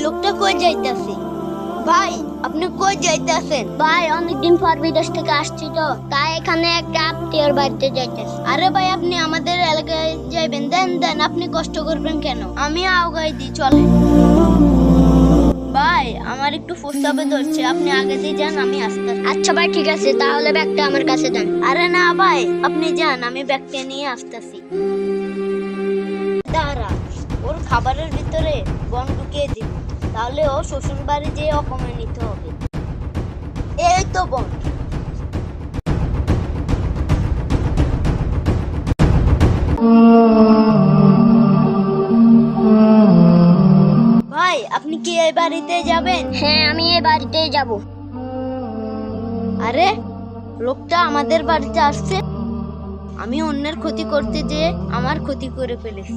লোকটা কই যাইতাছে? ভাই, আপনি কই যাইতাছেন? ভাই অনেকদিন পর বিদেশ থেকে আসছি তো, তাই এখানে একটা আত্মীয়র বাড়িতে যাইতেছি। আরে ভাই, আপনি আমাদের এলাকায় যাইবেন, দেন দেন, আপনি কষ্ট করবেন কেন? আমি আগাই দিই, চলে। ভাই, আমার একটু প্রস্তাবে ধরছে, আপনি আগে দিয়ে যান, আমি আসতে। আচ্ছা ভাই ঠিক আছে, তাহলে ব্যাগটা আমার কাছে দেন। আরে না ভাই, আপনি যান, আমি ব্যাগটা নিয়ে আসতেছি। দাঁড়া, ওর খাবারের ভিতরে বন ঢুকিয়ে দিব, তাহলে ও শ্বশুর বাড়ি যেয়ে অপমানিত হবে। এই তো বন। ভাই, আপনি কি এই বাড়িতে যাবেন? হ্যাঁ, আমি এই বাড়িতেই যাব। আরে, লোকটা আমাদের বাড়িতে আসছে। আমি অন্যের ক্ষতি করতে যেয়ে আমার ক্ষতি করে ফেলেছি।